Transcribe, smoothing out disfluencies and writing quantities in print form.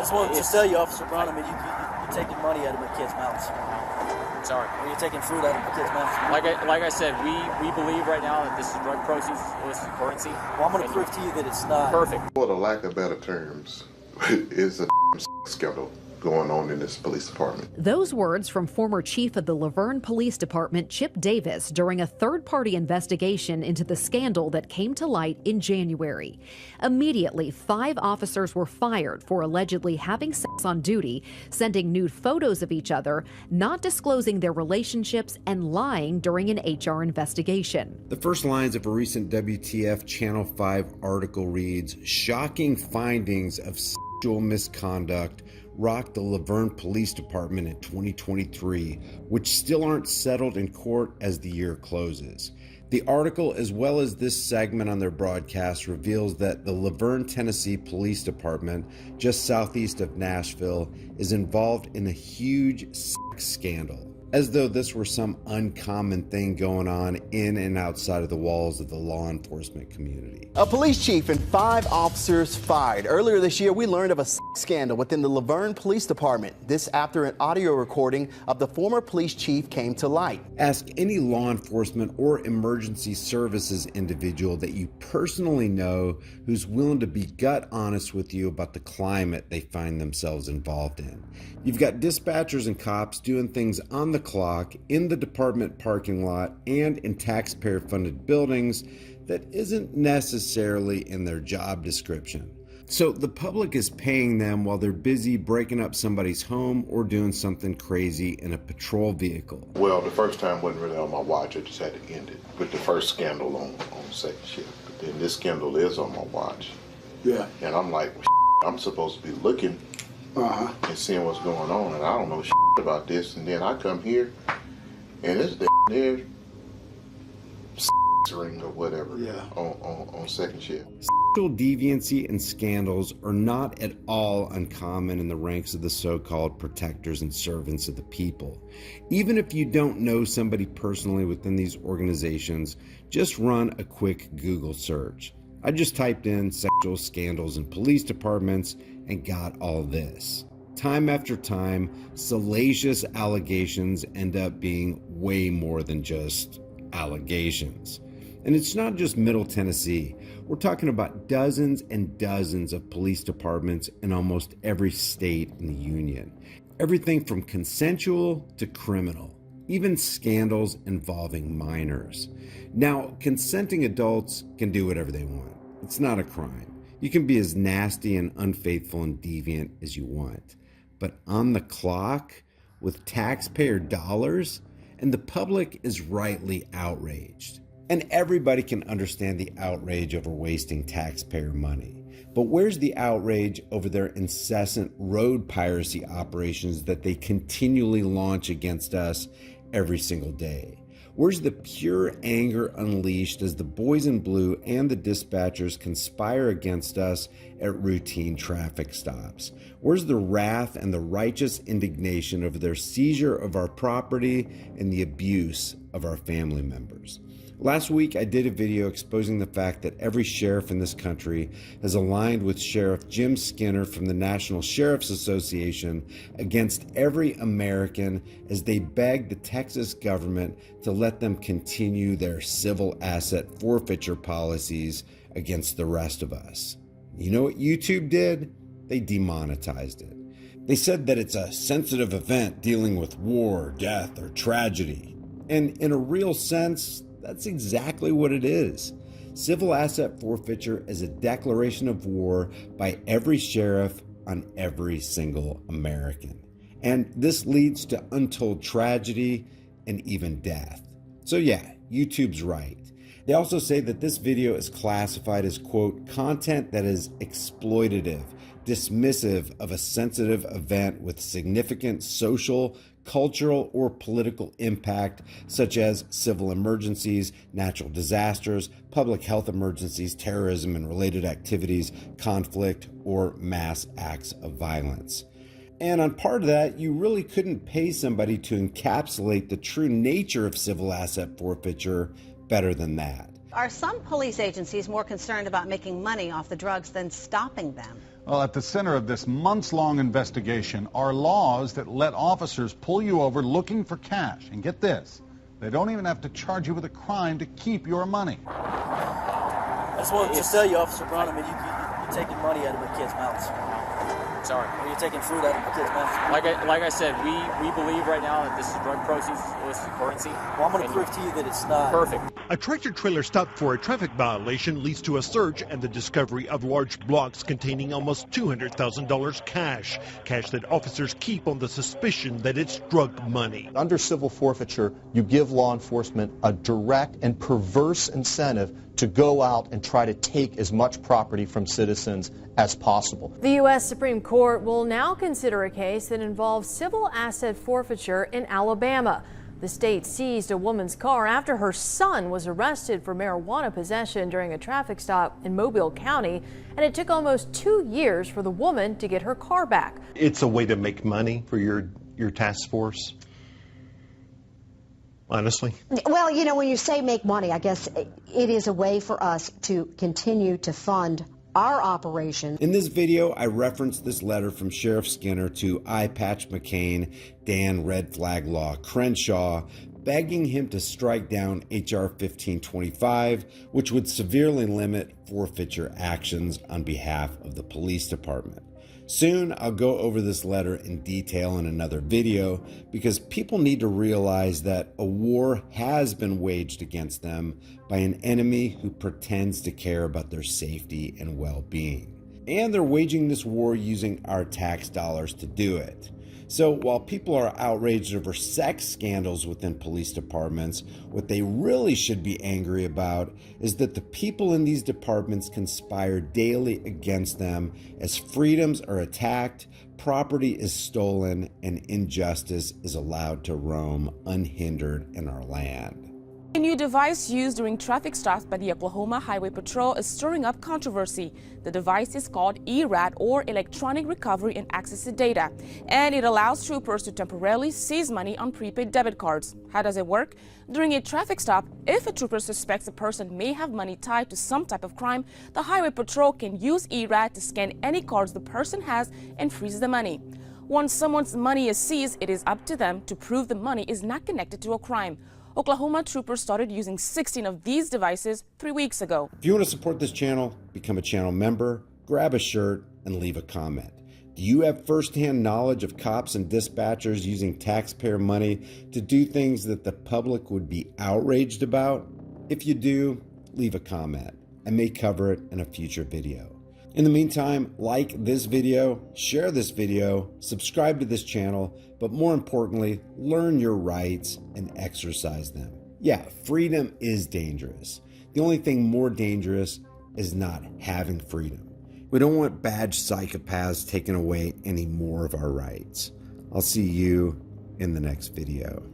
just wanted to tell you, Officer Brown, I mean, you're taking money out of my kids' mouths. Sorry. Or you're taking fruit out of my kids' mouths. Like I said, we believe right now that this is drug proceeds, illicit currency. Well, I'm going to prove to you that it's not. Perfect. For the lack of better terms, it's a scandal going on in this police department. Those words from former chief of the Laverne Police Department, Chip Davis, during a third-party investigation into the scandal that came to light in January. Immediately, 5 officers were fired for allegedly having sex on duty, sending nude photos of each other, not disclosing their relationships, and lying during an HR investigation. The first lines of a recent WTF Channel 5 article reads, "Shocking findings of sexual misconduct rocked the Laverne Police Department in 2023, which still aren't settled in court as the year closes." The article, as well as this segment on their broadcast, reveals that the Laverne, Tennessee Police Department, just southeast of Nashville, is involved in a huge sex scandal, as though this were some uncommon thing going on in and outside of the walls of the law enforcement community. A police chief and 5 officers fired. Earlier this year, we learned of a scandal within the Laverne Police Department. This after an audio recording of the former police chief came to light. Ask any law enforcement or emergency services individual that you personally know who's willing to be gut honest with you about the climate they find themselves involved in. You've got dispatchers and cops doing things on the clock, in the department parking lot, and in taxpayer-funded buildings that isn't necessarily in their job description. So the public is paying them while they're busy breaking up somebody's home or doing something crazy in a patrol vehicle. Well, the first time wasn't really on my watch. I just had to end it with the first scandal on second shift. But then this scandal is on my watch. Yeah. And I'm like, well, I'm supposed to be looking and seeing what's going on, and I don't know about this. And then I come here, and it's there's ring or whatever on second shift. Sexual deviancy and scandals are not at all uncommon in the ranks of the so-called protectors and servants of the people. Even if you don't know somebody personally within these organizations, just run a quick Google search. I just typed in sexual scandals in police departments and got all this. Time after time, salacious allegations end up being way more than just allegations. And it's not just Middle Tennessee. We're talking about dozens and dozens of police departments in almost every state in the union. Everything from consensual to criminal, even scandals involving minors. Now, consenting adults can do whatever they want. It's not a crime. You can be as nasty and unfaithful and deviant as you want. But on the clock, with taxpayer dollars, and the public is rightly outraged. And everybody can understand the outrage over wasting taxpayer money. But where's the outrage over their incessant road piracy operations that they continually launch against us every single day? Where's the pure anger unleashed as the boys in blue and the dispatchers conspire against us at routine traffic stops? Where's the wrath and the righteous indignation over their seizure of our property and the abuse of our family members? Last week, I did a video exposing the fact that every sheriff in this country has aligned with Sheriff Jim Skinner from the National Sheriff's Association against every American as they beg the Texas government to let them continue their civil asset forfeiture policies against the rest of us. You know what YouTube did? They demonetized it. They said that it's a sensitive event dealing with war, death, or tragedy. And in a real sense, that's exactly what it is. Civil asset forfeiture is a declaration of war by every sheriff on every single American. And this leads to untold tragedy and even death. So yeah, YouTube's right. They also say that this video is classified as, quote, content that is exploitative, dismissive of a sensitive event with significant social, cultural, or political impact, such as civil emergencies, natural disasters, public health emergencies, terrorism and related activities, conflict, or mass acts of violence. And on part of that, you really couldn't pay somebody to encapsulate the true nature of civil asset forfeiture better than that. Are some police agencies more concerned about making money off the drugs than stopping them? Well, at the center of this months-long investigation are laws that let officers pull you over looking for cash. And get this, they don't even have to charge you with a crime to keep your money. I just wanted to tell you, Officer Brown, I mean, you're taking money out of my kids' mouths. Sorry. Or you're taking fruit out of my kids' mouths. Like I said, we believe right now that this is drug proceeds, illicit currency. Well, I'm going to prove to you that it's not. Perfect. A tractor-trailer stop for a traffic violation leads to a search and the discovery of large blocks containing almost $200,000 cash that officers keep on the suspicion that it's drug money. Under civil forfeiture, you give law enforcement a direct and perverse incentive to go out and try to take as much property from citizens as possible. The U.S. Supreme Court will now consider a case that involves civil asset forfeiture in Alabama. The state seized a woman's car after her son was arrested for marijuana possession during a traffic stop in Mobile County, and it took almost 2 years for the woman to get her car back. It's a way to make money for your task force, honestly. Well, you know, when you say make money, I guess it is a way for us to continue to fund our operation. In this video, I referenced this letter from Sheriff Skinner to Eye Patch McCain, Dan Red Flag Law Crenshaw, begging him to strike down H.R. 1525, which would severely limit forfeiture actions on behalf of the police department. Soon, I'll go over this letter in detail in another video because people need to realize that a war has been waged against them by an enemy who pretends to care about their safety and well-being. And they're waging this war using our tax dollars to do it. So while people are outraged over sex scandals within police departments, what they really should be angry about is that the people in these departments conspire daily against them as freedoms are attacked, property is stolen, and injustice is allowed to roam unhindered in our land. A new device used during traffic stops by the Oklahoma Highway Patrol is stirring up controversy. The device is called ERAT, or Electronic Recovery and Access to Data, and it allows troopers to temporarily seize money on prepaid debit cards. How does it work? During a traffic stop, if a trooper suspects a person may have money tied to some type of crime, the Highway Patrol can use ERAT to scan any cards the person has and freeze the money. Once someone's money is seized, it is up to them to prove the money is not connected to a crime. Oklahoma troopers started using 16 of these devices 3 weeks ago. If you want to support this channel, become a channel member, grab a shirt, and leave a comment. Do you have firsthand knowledge of cops and dispatchers using taxpayer money to do things that the public would be outraged about? If you do, leave a comment. I may cover it in a future video. In the meantime, like this video, share this video, subscribe to this channel, but more importantly, learn your rights and exercise them. Yeah, freedom is dangerous. The only thing more dangerous is not having freedom. We don't want badge psychopaths taking away any more of our rights. I'll see you in the next video.